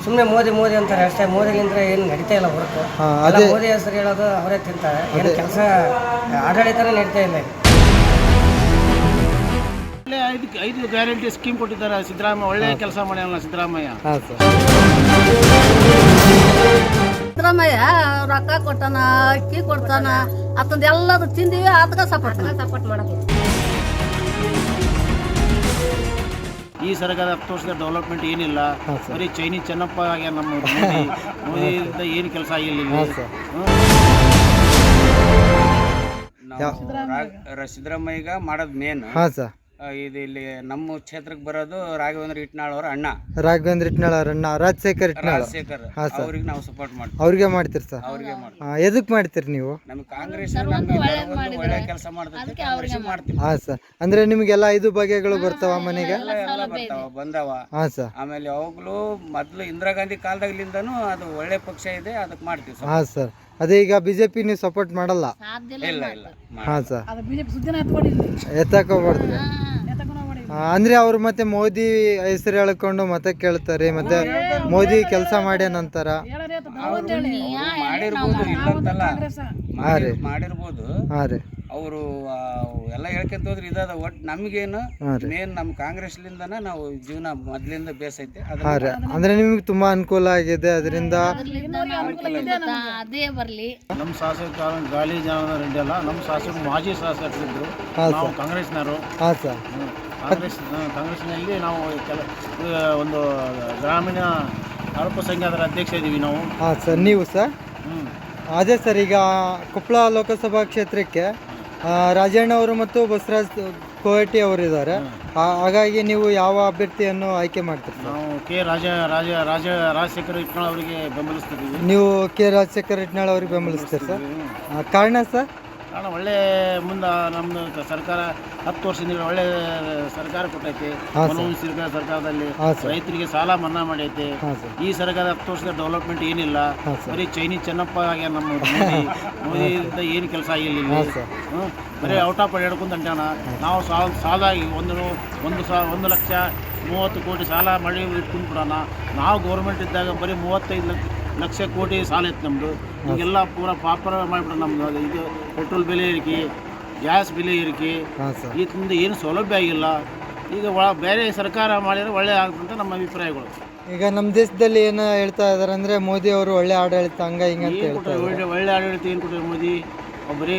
ಸುಮ್ಮನೆ ಮೋದಿ ಮೋದಿ ಅಂತಾರೆ ಅಷ್ಟೇ. ಮೋದಿಲಿಂದ ಏನು ನಡೀತಾ ಇಲ್ಲ ವರ್ಕು. ಅದೇ ಮೋದಿ ಹೆಸರು ಹೇಳೋದು ಅವರೇ ತಿಂತಾರೆ. ಏನು ಕೆಲಸ ಆಡಳಿತನೇ ನಡೀತಾ ಇಲ್ಲ. ಐದು ಗ್ಯಾರಂಟಿ ಸ್ಕೀಮ್ ಕೊಟ್ಟಿದ್ದಾರೆ ಸಿದ್ದರಾಮಯ್ಯ. ಒಳ್ಳೆ ಕೆಲಸ ಮಾಡ್ಯಾನಲ್ಲ ಸಿದ್ದರಾಮಯ್ಯ. ಸಿದ್ದರಾಮಯ್ಯ ರೊಕ್ಕ ಕೊಟ್ಟಾನ, ಅಕ್ಕಿ ಕೊಡ್ತಾನ, ಅತಂದು ಎಲ್ಲದು ತಿಂದಿವಿ. ಅದಕ್ಕೆ ಸಪೋರ್ಟ್ ಮಾಡೋದು. ಈ ಸರ್ಕಾರ 10 ವರ್ಷದ ಡೆವಲಪ್ಮೆಂಟ್ ಏನಿಲ್ಲ. ಬರೀ ಚೈನೀಸ್ ಚೆನ್ನಪ್ಪ ಆಗ್ಯಾನ ನಮ್ಮ ಮೋದಿಯಿಂದ ಏನು ಕೆಲಸ ಆಗಿಲ್ಲ. ಸಿದ್ದರಾಮಯ್ಯಗ ಮಾಡೋದು ಮೇನ್ ಇದು. ಇಲ್ಲಿ ನಮ್ಮ ಕ್ಷೇತ್ರಕ್ಕೆ ಬರೋದು ರಾಘವೇಂದ್ರ ಇಟ್ನಾಳ್ ಅವ್ರ ಅಣ್ಣ. ರಾಘವೇಂದ್ರ ಇಟ್ನಾಳ್ ಅವ್ರ ಅಣ್ಣ ರಾಜಶೇಖರ್ ಇಟ್ನಾಳ್. ಅವ್ರಿಗೆ ನಾವು ಸಪೋರ್ಟ್ ಮಾಡ್ತೀವಿ. ಅವ್ರಿಗೆ ಮಾಡ್ತೀರಿ ಸರ್? ಅವ್ರಿಗೆ ಮಾಡ್ತೀವಿ. ಎದಕ್ ಮಾಡ್ತೀರಿ ನೀವು? ನಮ್ಗೆ ಕಾಂಗ್ರೆಸ್ ಒಳ್ಳೆ ಕೆಲಸ ಮಾಡ್ತೀವಿ. ಹಾ ಸರ್. ಅಂದ್ರೆ ನಿಮ್ಗೆಲ್ಲ 5 ಬಗೆಗಳು ಬರ್ತಾವ ಮನೆಗೆ? ಎಲ್ಲ ಬರ್ತಾವ, ಬಂದವ. ಹಾ ಸರ್. ಆಮೇಲೆ ಯಾವಾಗ್ಲೂ ಮೊದ್ಲು ಇಂದಿರಾ ಗಾಂಧಿ ಕಾಲದಾಗ್ಲಿಂದನೂ ಅದು ಒಳ್ಳೆ ಪಕ್ಷ ಇದೆ, ಅದಕ್ಕೆ ಮಾಡ್ತೀವಿ. ಹಾ ಸರ್. ಅದೇ ಈಗ ಬಿಜೆಪಿ ನೀವು ಸಪೋರ್ಟ್ ಮಾಡಲ್ಲ? ಇಲ್ಲ ಇಲ್ಲ. ಹಾ ಸರ್. ಎತ್ತಕೋಬಾರ್ದು. ಅಂದ್ರೆ ಅವ್ರು ಮತ್ತೆ ಮೋದಿ ಹೆಸರು ಹೇಳ್ಕೊಂಡು ಮತ್ತೆ ಕೇಳ್ತಾರೆ, ಮತ್ತೆ ಮೋದಿ ಕೆಲಸ ಮಾಡ್ಯಾನಂತಾರ. ಮಾಡಿರ್ಬೋದು, ಇಲ್ಲಂತಲ್ಲ, ಮಾಡಿರ್ಬೋದು. ಹಾ ರೀ. ಅವರು ಎಲ್ಲ ಹೇಳ್ಕೊಂತ ಹೋದ್ರೆ ಇದಾದ. ಒಟ್ಟು ನಮ್ಗೇನು ಮೇನ್ ನಮ್ಮ ಕಾಂಗ್ರೆಸ್ಲಿಂದನ ನಾವು ಜೀವನ ಮೊದ್ಲಿಂದ ಬೇಸೈತೆ. ಅಂದ್ರೆ ನಿಮ್ಗೆ ತುಂಬಾ ಅನುಕೂಲ ಆಗಿದೆ ಅದರಿಂದ. ಅದೇ ಬರ್ಲಿ. ನಮ್ಮ ಶಾಸಕ ಗಾಲಿ ಜನಾರ್ದನ ರೆಡ್ಡಿ ಅಲ್ಲ, ನಮ್ಮ ಶಾಸಕರು ಮಾಜಿ ಶಾಸಕರಿದ್ರು. ನಾವು ಕಾಂಗ್ರೆಸ್ನವರು. ಹಾ ಸರ್. ಕಾಂಗ್ರೆಸ್ನಲ್ಲಿ ನಾವು ಒಂದು ಗ್ರಾಮೀಣ ಅಲ್ಪಸಂಖ್ಯಾತರ ಅಧ್ಯಕ್ಷ ಇದ್ದೀವಿ ನಾವು. ಹಾ ಸರ್. ನೀವು ಸರ್? ಅದೇ ಸರ್. ಈಗ ಕೊಪ್ಪಳ ಲೋಕಸಭಾ ಕ್ಷೇತ್ರಕ್ಕೆ ರಾಜಣ್ಣ ಅವರು ಮತ್ತು ಬಸವರಾಜ್ ಕೋಯಟಿ ಅವರು ಇದ್ದಾರೆ. ಹಾಗಾಗಿ ನೀವು ಯಾವ ಅಭ್ಯರ್ಥಿಯನ್ನು ಆಯ್ಕೆ ಮಾಡ್ತೀರಿ? ನಾವು ರಾಜಶೇಖರ್ ಇಟ್ನಾಳ್ ಅವರಿಗೆ ಬೆಂಬಲಿಸ್ತಿದ್ದೀವಿ. ನೀವು ರಾಜಶೇಖರ್ ಇಟ್ನಾಳ್ ಅವ್ರಿಗೆ ಬೆಂಬಲಿಸ್ತೀರಿ ಸರ್? ಕಾರಣ ಸರ್? ಕಾರಣ ಒಳ್ಳೆ ಮುಂದೆ ನಮ್ಮದು ಸರ್ಕಾರ 10 ವರ್ಷದಿಂದ ಒಳ್ಳೆ ಸರ್ಕಾರ ಕೊಟ್ಟೈತೆ. ಮನಮೋಹನ್ ಸಿಂಗ್ ಸರ್ಕಾರದಲ್ಲಿ ರೈತರಿಗೆ ಸಾಲ ಮನ್ನಾ ಮಾಡೈತೆ. ಈ ಸರ್ಕಾರ 10 ವರ್ಷದ ಡೆವಲಪ್ಮೆಂಟ್ ಏನಿಲ್ಲ. ಬರೀ ಚೈನೀಸ್ ಚೆನ್ನಪ್ಪ ಆಗ್ಯಾನ ನಮ್ಮ ಮೋದಿಯಿಂದ ಏನು ಕೆಲಸ ಆಗಿಲ್ಲ. ಬರೀ ಔಟ್ ಆಫ್ ಹೇಳ್ಕೊಂತ ಅಂಟಾನ. ನಾವು ಸಾಲಾಗಿ 1,30,30 ಸಾಲ ಮಾಡಿ ಇಟ್ಕೊಂಡು ಬಿಡೋಣ. ನಾವು ಗೌರ್ಮೆಂಟ್ ಇದ್ದಾಗ ಬರೀ 35 ಲಕ್ಷ ಕೋಟಿ ಸಾಲ ಐತೆ ನಮ್ಮದು. ಈಗೆಲ್ಲ ಪೂರ ಪಾಪರ ಮಾಡಿಬಿಡೋಣ ನಮ್ಮದು. ಇದು ಪೆಟ್ರೋಲ್ ಬೆಲೆ ಏರಿಕೆ, ಗ್ಯಾಸ್ ಬೆಲೆ ಏರಿಕೆ, ಇದರಿಂದ ಏನು ಸೌಲಭ್ಯ ಆಗಿಲ್ಲ. ಈಗ ಬೇರೆ ಸರ್ಕಾರ ಮಾಡಿದರೆ ಒಳ್ಳೆ ಆಗುತ್ತಂತ ನಮ್ಮ ಅಭಿಪ್ರಾಯಗಳು. ಈಗ ನಮ್ಮ ದೇಶದಲ್ಲಿ ಏನು ಹೇಳ್ತಾ ಇದ್ದಾರೆ ಅಂದರೆ ಮೋದಿ ಅವರು ಒಳ್ಳೆ ಆಡಳಿತ ಹಂಗ ಹಿಂಗಂತ ಹೇಳ್ತಾರೆ. ಒಳ್ಳೆ ಆಡಳಿತ ಏನು ಕೊಟ್ಟರೆ ಮೋದಿ? ಬರೀ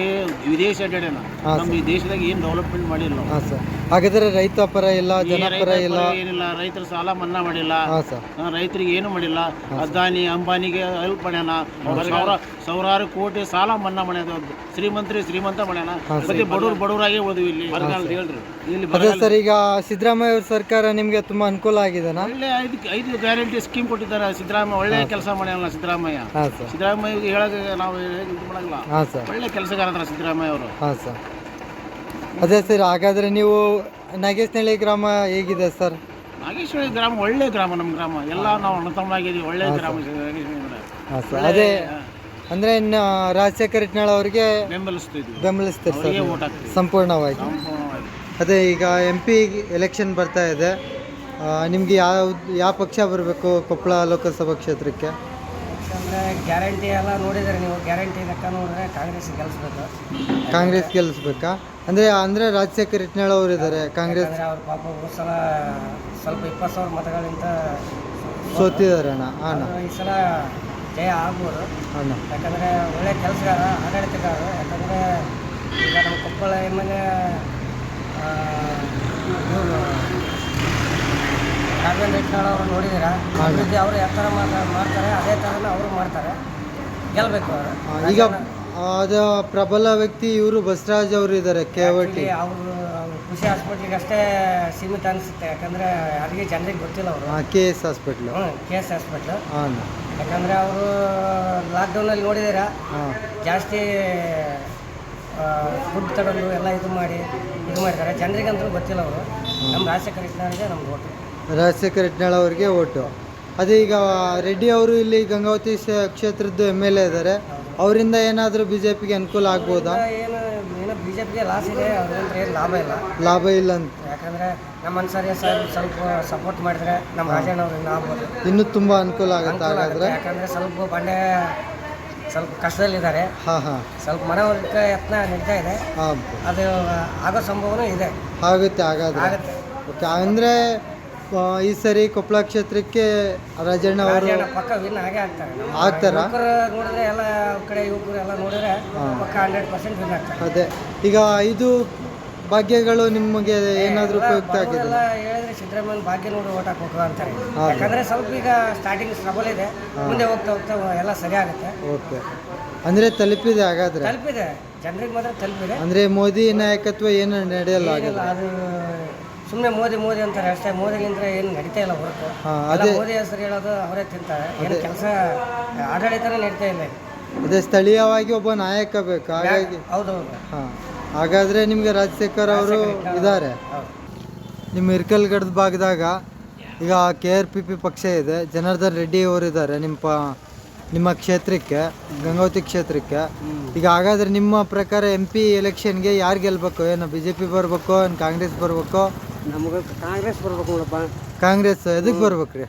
ವಿದೇಶ ಅಡ್ಡಾಡ್ಯಾನ. ನಮ್ಮ ಈ ದೇಶದಾಗ ಏನು ಡೆವಲಪ್ಮೆಂಟ್ ಮಾಡಿಲ್ಲ. ಹಾಂ ಸರ್. ಹಾಗಾದ್ರೆ ರೈತ ಪರ ಇಲ್ಲ, ಜನಪರ ಇಲ್ಲ, ಏನಿಲ್ಲ. ರೈತರ ಸಾಲ ಮನ್ನಾ ಮಾಡಿಲ್ಲ. ರೈತರಿಗೆ ಏನು ಮಾಡಿಲ್ಲ. ಅದಾನಿ ಅಂಬಾನಿಗೆ ಹೆಲ್ಪ್ ಮಾಡ್ಯಾನ. ಸಾವಿರಾರು ಕೋಟಿ ಸಾಲ ಮನ್ನಾ ಮಾಡ್ಯಾನ. ಶ್ರೀಮಂತ ಮಾಡ್ಯಾನ. ಮತ್ತೆ ಬಡವರಾಗಿ ಓದಿವಿ ಇಲ್ಲಿ. ಅದೇ ಸರ್. ಈಗ ಸಿದ್ದರಾಮಯ್ಯ ಅವ್ರ ಸರ್ಕಾರ ನಿಮ್ಗೆ ತುಂಬಾ ಅನುಕೂಲ ಆಗಿದೆನಾ? ಒಳ್ಳೆ 5 ಗ್ಯಾರಂಟಿ ಸ್ಕೀಮ್ ಕೊಟ್ಟಿದ್ದಾರೆ ಸಿದ್ದರಾಮಯ್ಯ. ಒಳ್ಳೆ ಕೆಲಸ ಮಾಡ್ಯಾನಲ್ಲ ಸಿದ್ದರಾಮಯ್ಯ. ಸಿದ್ದರಾಮಯ್ಯ ಹೇಳಕ್ಕೆ ನಾವು ಇದು ಮಾಡಲ್ಲ. ಒಳ್ಳೆ ಕೆಲಸಗಾರ ಸಿದ್ದರಾಮಯ್ಯ ಅವರು. ಹಾಂ ಸರ್. ಅದೇ ಸರ್. ಹಾಗಾದರೆ ನೀವು ನಾಗೇಶನಹಳ್ಳಿ ಗ್ರಾಮ ಹೇಗಿದೆ ಸರ್? ನಾಗೇಶ್ವರಿ ಗ್ರಾಮ ಒಳ್ಳೆ ಗ್ರಾಮ. ನಮ್ಮ ಗ್ರಾಮ ಎಲ್ಲ ನಾವು ಅಣ್ಣತಮ್ಮನಾಗಿದ್ದೀವಿ. ಒಳ್ಳೆ ಗ್ರಾಮ ನಾಗೇಶ್ವರಿ. ಹಾಂ ಸರ್. ಅದೇ ಅಂದರೆ ರಾಜಶೇಖರ್ ಇಟ್ನಾಳ್ ಅವರಿಗೆ ಬೆಂಬಲಿಸ್ತೀರಿ ಸರ್ ಸಂಪೂರ್ಣವಾಗಿ? ಅದೇ ಈಗ MP ಎಲೆಕ್ಷನ್ ಬರ್ತಾ ಇದೆ. ನಿಮಗೆ ಯಾವ ಪಕ್ಷ ಬರಬೇಕು ಕೊಪ್ಪಳ ಲೋಕಸಭಾ ಕ್ಷೇತ್ರಕ್ಕೆ? ಅಂದರೆ ಗ್ಯಾರಂಟಿ ಎಲ್ಲ ನೋಡಿದರೆ ನೀವು, ಗ್ಯಾರಂಟಿ ಲೆಕ್ಕ ನೋಡಿದ್ರೆ ಕಾಂಗ್ರೆಸ್ ಗೆಲ್ಲಿಸ್ಬೇಕಾ? ಅಂದರೆ ರಾಜಶೇಖರ್ ಇಟ್ನಾಳ್ ಅವರು ಇದ್ದಾರೆ ಕಾಂಗ್ರೆಸ್. ಅವ್ರ ಪಾಪ ಸಲ ಸ್ವಲ್ಪ 20,000 ಮತಗಳಿಂದ ಸೋತಿದ್ದಾರೆ ಅಣ್ಣ. ಈ ಸಲ ಜಯ ಆಗ್ಬೋದು ಅಣ್ಣ. ಯಾಕಂದರೆ ಒಳ್ಳೆ ಕೆಲಸಗಾರ, ಆಡಳಿತಗಾರ. ಯಾಕಂದರೆ ಈಗ ನಮ್ಮ ಕೊಪ್ಪಳ ಎಮ್ಮೆಲ್ಯೆ ರಾಘವೇಂದ್ರ ಇಟ್ನಾಳ್ ಅವರು ನೋಡಿದ್ದೀರಾ? ಅಭಿವೃದ್ಧಿ ಅವರು ಯಾವ ಥರ ಮಾಡ್ತಾರೆ ಅದೇ ಥರನೇ ಅವರು ಮಾಡ್ತಾರೆ. ಗೆಲ್ಲಬೇಕು ಅವರು. ಈಗ ಅದು ಪ್ರಬಲ ವ್ಯಕ್ತಿ ಇವರು ಬಸವರಾಜ್ ಅವರು ಇದ್ದಾರೆ KOT. ಅವರು ಖುಷಿ ಹಾಸ್ಪಿಟ್ಲಿಗೆ ಅಷ್ಟೇ ಸೀಮಿತ ಅನಿಸುತ್ತೆ. ಯಾಕಂದರೆ ಯಾರಿಗೆ ಜನರಿಗೆ ಗೊತ್ತಿಲ್ಲ ಅವರು. KS hospital. KS hospital. ಯಾಕಂದರೆ ಅವರು ಲಾಕ್ಡೌನಲ್ಲಿ ನೋಡಿದ್ದೀರಾ ಜಾಸ್ತಿ ಫುಡ್ ತಗೊಂಡು ಎಲ್ಲ ಇದು ಮಾಡಿದ್ದಾರೆ. ಜನರಿಗಂತೂ ಗೊತ್ತಿಲ್ಲ ಅವರು. ನಮ್ಮ ರಾಜಶೇಖರ್ ಇಟ್ನಾಳ್ಗೆ ನಮ್ಗೆ ಓಟು. ರಾಜಶೇಖರ್ ಇಟ್ನಾಳ್ ಅವರಿಗೆ ಓಟು. ಅದೇ ಈಗ ರೆಡ್ಡಿ ಅವರು ಇಲ್ಲಿ ಗಂಗಾವತಿ ಕ್ಷೇತ್ರದ MLA ಇದ್ದಾರೆ. ಅವರಿಂದ ಏನಾದರೂ BJPಗೆ ಅನುಕೂಲ ಆಗ್ಬೋದಾ? ಏನು BJP ಬಿಜೆಪಿಗೆ ಲಾಸ್ ಇದೆ, ಅದರಿಂದ ಏನು ಲಾಭ ಇಲ್ಲ. ಲಾಭ ಇಲ್ಲ ಅಂತ. ಯಾಕಂದ್ರೆ ನಮ್ಮ ಅನ್ಸರಿ ಸ್ವಲ್ಪ ಸಪೋರ್ಟ್ ಮಾಡಿದ್ರೆ ನಮ್ಮ ರಾಜಣ್ಣ ಅವ್ರಿಂದ ಆಗ್ಬೋದು, ಇನ್ನೂ ತುಂಬ ಅನುಕೂಲ ಆಗುತ್ತೆ ಹಾಗಾದ್ರೆ. ಯಾಕಂದ್ರೆ ಸ್ವಲ್ಪ ಬಂಡೆ ಸ್ವಲ್ಪ ಕಷ್ಟದಲ್ಲಿದ್ದಾರೆ. ಹಾಂ ಹಾಂ ಸ್ವಲ್ಪ ಮನವೊಲಿಕೆ ಯತ್ನ ನಡೀತಾ ಇದೆ, ಹಾಂ ಅದು ಆಗೋ ಸಂಭವನೂ ಇದೆ. ಆಗುತ್ತೆ ಹಾಗಾದ್ರೆ. ಆಗುತ್ತೆ. ಓಕೆ, ಅಂದರೆ ಈ ಸರಿ ಕೊಪ್ಪಳ ಕ್ಷೇತ್ರಕ್ಕೆ ರಾಜಣ್ಣ ಅವರು ರಾಜಣ್ಣ ಪಕ್ಕ ವಿನ್ ಆಗೇ ಆಗ್ತಾರೆ. ಆಗ್ತಾರಾ? ಯುವಕರು ನೋಡಿದ್ರೆ ಎಲ್ಲ ಕಡೆ ಯುವಕರು ಎಲ್ಲ ನೋಡಿದ್ರೆ ಪಕ್ಕ 100% ವಿನ್ ಆಗ್ತಾರೆ. ಅದೇ ಈಗ 5 ಭಾಗ್ಯಗಳು ನಿಮಗೆ ಏನಾದರೂ ಉಪಯುಕ್ತ ಆಗಿದೆ? ಎಲ್ಲ ಹೇಳಿದ್ರೆ ಸಿದ್ದರಾಮಯ್ಯ ಭಾಗ್ಯ ನೋಡಿ ಓಟ್ ಹಾಕ್ಬೇಕು ಅಂತಾರೆ. ಯಾಕಂದ್ರೆ ಸ್ವಲ್ಪ ಈಗ ಸ್ಟಾರ್ಟಿಂಗ್ ಸ್ಟ್ರಬಲ್ ಇದೆ, ಮುಂದೆ ಹೋಗ್ತಾ ಹೋಗ್ತಾ ಎಲ್ಲ ಸರಿ ಆಗುತ್ತೆ. ಓಕೆ, ಅಂದರೆ ತಲುಪಿದೆ ಹಾಗಾದ್ರೆ. ತಲುಪಿದೆ, ಜನರಿಗೆ ಮಾತ್ರ ತಲುಪಿದೆ. ಅಂದರೆ ಮೋದಿ ನಾಯಕತ್ವ ಏನು ನಡೆಯಲ್ಲ ಏನಿಲ್ಲ, ಅದು ಸುಮ್ಮನೆ ಮೋದಿ ಮೋದಿ ಅಂತಾರೆ ಅಷ್ಟೇ. ಮೋದಿಲಿಂದ ಏನು ನಡೀತಾ ಇಲ್ಲ ಹೊರತು. ಅದೇ ಮೋದಿ ಹೆಸರು ಹೇಳೋದು ಅವರೇ ತಿಂತಾರೆ, ಏನು ಕೆಲಸ ಆಡಳಿತನೇ ನಡೀತಾ ಇಲ್ಲ. ಅದೇ ಸ್ಥಳೀಯವಾಗಿ ಒಬ್ಬ ನಾಯಕ ಬೇಕು, ಹಾಗಾಗಿ. ಹೌದೌದು. ಹಾಂ, ಹಾಗಾದರೆ ನಿಮಗೆ ರಾಜಶೇಖರ್ ಅವರು ಇದ್ದಾರೆ. ನಿಮ್ಮ ಇರ್ಕಲ್ಗಡದ ಭಾಗದಾಗ ಈಗ KRPP ಪಕ್ಷ ಇದೆ, ಜನಾರ್ದನ್ ರೆಡ್ಡಿ ಅವರು ಇದ್ದಾರೆ ನಿಮ್ಮ ಕ್ಷೇತ್ರಕ್ಕೆ, ಗಂಗಾವತಿ ಕ್ಷೇತ್ರಕ್ಕೆ. ಈಗ ಹಾಗಾದ್ರೆ ನಿಮ್ಮ ಪ್ರಕಾರ MP ಎಲೆಕ್ಷನ್ಗೆ ಯಾರು ಗೆಲ್ಬೇಕು? ಏನು BJP ಬರಬೇಕು, ಏನು ಕಾಂಗ್ರೆಸ್ ಬರಬೇಕು? ನಮಗೆ ಕಾಂಗ್ರೆಸ್ ಬರ್ಬೇಕು ನೋಡಪ್ಪ. ಕಾಂಗ್ರೆಸ್ ಎದಕ್ಕೆ ಬರ್ಬೇಕ್ರಿ?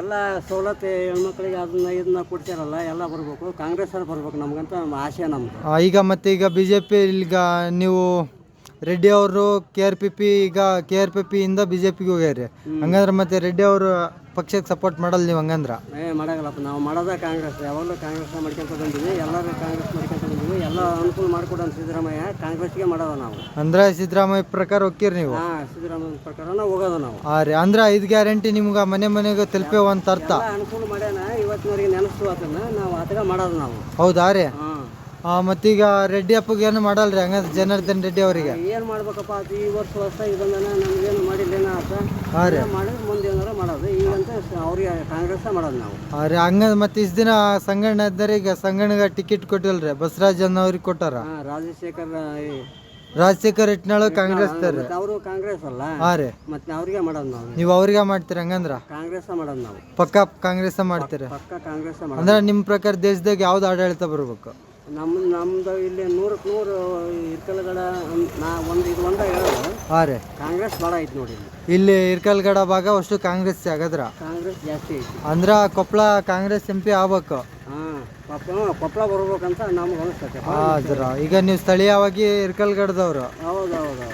ಎಲ್ಲ ಸವಲತ್ತು ಹೆಣ್ಮಕ್ಳಿಗೆ ಇದನ್ನ ಕೊಡ್ತಾರಲ್ಲ, ಎಲ್ಲ ಬರ್ಬೇಕು. ಕಾಂಗ್ರೆಸ್ ಅವ್ರು ಬರ್ಬೇಕು, ನಮ್ಗಂತ ಆಸೆ ನಮ್ದು. ಈಗ ಮತ್ತೆ ಈಗ BJP ಈಗ ನೀವು ರೆಡ್ಡಿ ಅವರು KRPP ಈಗ KRPP ಇಂದ BJPಗೆ ಹೋಗ್ಯಾರಿ, ಹಂಗಂದ್ರೆ ಮತ್ತೆ ರೆಡ್ಡಿ ಅವರು ಪಕ್ಷಕ್ಕೆ ಸಪೋರ್ಟ್ ಮಾಡಲ್ಲ ನೀವು ಹಂಗಂದ್ರ? ಮಾಡಾಗಲ್ಲಪ್ಪ, ನಾವು ಮಾಡೋದ ಕಾಂಗ್ರೆಸ್. ಯಾವಾಗಲೂ ಕಾಂಗ್ರೆಸ್ ಮಾಡ್ಕೊಂತ ಬಂದಿವಿ, ಎಲ್ಲರೂ ಕಾಂಗ್ರೆಸ್ ಮಾಡ್ಕೊಂತ ಬಂದಿವಿ. ಎಲ್ಲ ಅನುಕೂಲ ಮಾಡ್ಕೊಡೋಣ ಸಿದ್ದರಾಮಯ್ಯ, ಕಾಂಗ್ರೆಸ್ಗೆ ಮಾಡೋದು ನಾವು. ಅಂದ್ರೆ ಸಿದ್ದರಾಮಯ್ಯ ಪ್ರಕಾರ ಹೋಗ್ತೀರಿ ನೀವು? ಸಿದ್ದರಾಮಯ್ಯ ಪ್ರಕಾರ ಹೋಗೋದು ನಾವು. ರೀ, ಅಂದ್ರೆ 5 ಗ್ಯಾರಂಟಿ ನಿಮ್ಗೆ ಮನೆಗೆ ತಲುಪೇವ ಅಂತ ಅರ್ಥ. ಅನುಕೂಲ ಮಾಡ್ಯಾನ, ಇವತ್ತಿನವರೆಗೆ ನೆನೆಸ್ತು ಅದನ್ನ ನಾವು ಆತಗ ಮಾಡೋದು ನಾವು. ಹೌದಾ ರೀ? ಮತ್ತೀಗ ರೆಡ್ಡಿ ಅಪ್ಪಗೆ ಏನು ಮಾಡಲ್ರಿ ಹಂಗಂದ್ರೆ ಜನಾರ್ದನ್ ರೆಡ್ಡಿ ಅವರಿಗೆ? ಏನು ಮಾಡ್ಬೇಕಪ್ಪ, ಅದು ಈ ವರ್ಷ ಹೊಸದಾಗಿ ಬಂದಾನ, ನಮ್ಗೇನು ಮಾಡಿಲ್ಲೇನ ಆತ ಮಾಡಿದ್ರೆ ಮುಂದೆ ಏನಾರ ಮಾಡೋದು. ಈಗಂತ ಅವ್ರಿಗೆ ಕಾಂಗ್ರೆಸ್ ಮಾಡೋದು ನಾವು. ರೀ, ಹಂಗಂದ್ರೆ ಮತ್ತೆ ಇಷ್ಟು ದಿನ ಸಂಗಣ್ಣ ಇದ್ದಾರೆ, ಈಗ ಸಂಗಣ್ಣಗೆ ಟಿಕೆಟ್ ಕೊಟ್ಟಿಲ್ರಿ, ಬಸವರಾಜ್ ಅವ್ರಿಗೆ ಕೊಟ್ಟಾರ. ರಾಜಶೇಖರ್ ಇಟ್ನಾಳು ಕಾಂಗ್ರೆಸ್ ಅವರು ಕಾಂಗ್ರೆಸ್ ಅಲ್ಲ. ರೀ, ಮತ್ತೆ ಅವ್ರಿಗೆ ಮಾಡೋದು ನಾವು. ನೀವು ಅವ್ರಿಗೆ ಮಾಡ್ತೀರಿ ಹಂಗಂದ್ರ? ಕಾಂಗ್ರೆಸ್ ಮಾಡೋದು ನಾವು, ಪಕ್ಕ ಕಾಂಗ್ರೆಸ್ ಮಾಡ್ತೀರಿ? ಪಕ್ಕ ಕಾಂಗ್ರೆಸ್ ಮಾಡೋದು. ಅಂದ್ರೆ ನಿಮ್ಮ ಪ್ರಕಾರ ದೇಶದಾಗ ಯಾವ್ದು ಆಡಳಿತ ಬರ್ಬೇಕು? ನಮ್ದು ಇಲ್ಲಿ 100ಕ್ಕೆ 100 ಇರ್ಕಲ್ಗಡ ಇದು ಒಂದ ಹೇಳೋದು. ರೀ, ಕಾಂಗ್ರೆಸ್ ಭಾಳ ಐತಿ ನೋಡಿ ಇಲ್ಲಿ ಇರ್ಕಲ್ಗಡ ಭಾಗ ಅಷ್ಟು ಕಾಂಗ್ರೆಸ್ ಆಗದ್ರ? ಕಾಂಗ್ರೆಸ್ ಜಾಸ್ತಿ ಐತಿ. ಅಂದ್ರ ಕೊಪ್ಪಳ ಕಾಂಗ್ರೆಸ್ MP ಆಗ್ಬೇಕು. ಕೊಪ್ಪಳ ಬರ್ಬೇಕಂತ ನಮ್ಗೆ ಅನಿಸ್ತೈತೆ. ಈಗ ನೀವು ಸ್ಥಳೀಯವಾಗಿ ಇರ್ಕಲ್ಗಡದವ್ರು. ಹೌದೌದು.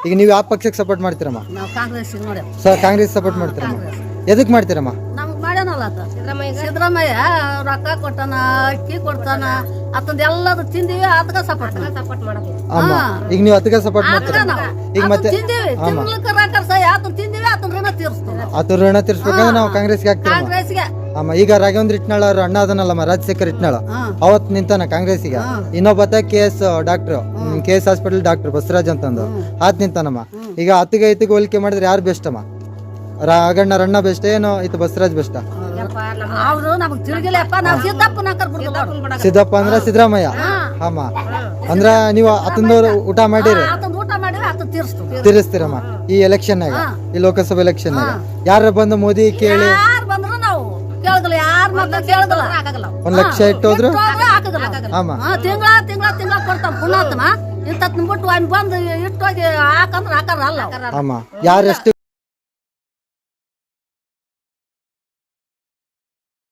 ಈಗ ನೀವು ಯಾವ ಪಕ್ಷಕ್ಕೆ ಸಪೋರ್ಟ್ ಮಾಡ್ತೀರಮ್ಮ? ನಾವು ಕಾಂಗ್ರೆಸ್ ನೋಡಿ ಕಾಂಗ್ರೆಸ್ ಸಪೋರ್ಟ್ ಮಾಡ್ತೀರಮ್ಮ? ಎದಕ್ ಮಾಡ್ತೀರಮ್ಮ? ನಮ್ಗೆ ಮಾಡ್ಯಾನಲ್ಲ ಸಿದ್ದರಾಮಯ್ಯ ರೊಕ್ಕ ಕೊಟ್ಟಾನ, ಅಕ್ಕಿ ಕೊಡ್ತಾನ, ಅತಂದ ಎಲ್ಲದು ತಿಂದಿವಿ, ಅದಕ್ಕೆ ಸಪೋರ್ಟ್ ಮಾಡೋದು. ಈಗ ನೀವು ಅದಕ್ಕೆ ಸಪೋರ್ಟ್ ಮಾಡ್ತೀರ? ಈಗ ಮತ್ತೆ ತಿಂದಿವಿ, ತಿನ್ಲಿಕ್ಕೆ ರೊಕ್ಕ ಆತನ ತಿಂದಿವಿ, ಆತನ ಋಣ ತೀರಿಸ್ತೀವಿ. ಆತ ಋಣ ತೀರ್ಸ್ಬೇಕಂದ್ರೆ ನಾವು ಕಾಂಗ್ರೆಸ್ಗೆ ಹಾಕ್ತೀವಿ. ಕಾಂಗ್ರೆಸ್ಗೆ ಈಗ ರಾಘವೇಂದ್ರ ಇಟ್ನಾಳ್ ಅವ್ರ ಅಣ್ಣ ಅದನ್ನಲ್ಲಮ್ಮ, ರಾಜಶೇಖರ್ ಇಟ್ನಾಳ್, ಅವತ್ ನಿಂತಾನ ಕಾಂಗ್ರೆಸ್ಸಿಗೆ. ಇನ್ನೊಬ್ಬ KS doctor, KS hospital doctor Basavaraj ಅಂತಂದು ಆತ್ ನಿಂತಾನಮ್ಮ. ಈಗ ಹತ್ತಿಗೆ ಹೋಲಿಕೆ ಮಾಡಿದ್ರೆ ಯಾರು ಬೆಸ್ಟ್ ಅಮ್ಮ? ರಾಘಣ್ಣ ರಣ್ಣ ಬೆಸ್ಟ್ ಏನೋ ಇದು ಬಸವರಾಜ್ ಬೆಸ್ಟ್? ಅವ್ರು ನಮಗ್ ತಿಳಿಗಿಲ್ಲಪ್ಪ, ನಾವು ಸಿದ್ದಪ್ಪ ಅಂದ್ರ ಸಿದ್ದರಾಮಯ್ಯ. ಅಮ್ಮ ಅಂದ್ರ ನೀವು ಅತಂದವ್ರು ಊಟ ಮಾಡಿರಿ? ಊಟ ಮಾಡಿವಿ, ಆತ ತೀರಿಸ್ತೀರಮ್ಮ ಈ ಎಲೆಕ್ಷನ್ನಾಗ, ಈ ಲೋಕಸಭಾ ಎಲೆಕ್ಷನ್ನಾಗ ಯಾರು ಬಂದು ಮೋದಿ ಕೇಳಿ ಯಾರು ಬಂದ್ರು ನಾವು ಕೇಳಗಲ್ಲ, ಯಾರ ಮಕ್ಕಳು ಕೇಳಗಲ್ಲ. 1 ಲಕ್ಷ ಇಟ್ಟೋದ್ರು ಅಮ್ಮ ತಿಂಗಳ ಕೊಡ್ತಾವ ಪುಣ್ಯಾತ್ಮ. ಇಂಥ ಬಿಟ್ಟು ಬಂದು ಇಟ್ಟೋಗಿ ಹಾಕಂದ್ರೆ ಹಾಕಲ್ಲ. ಅಮ್ಮ ಯಾರೆಷ್ಟು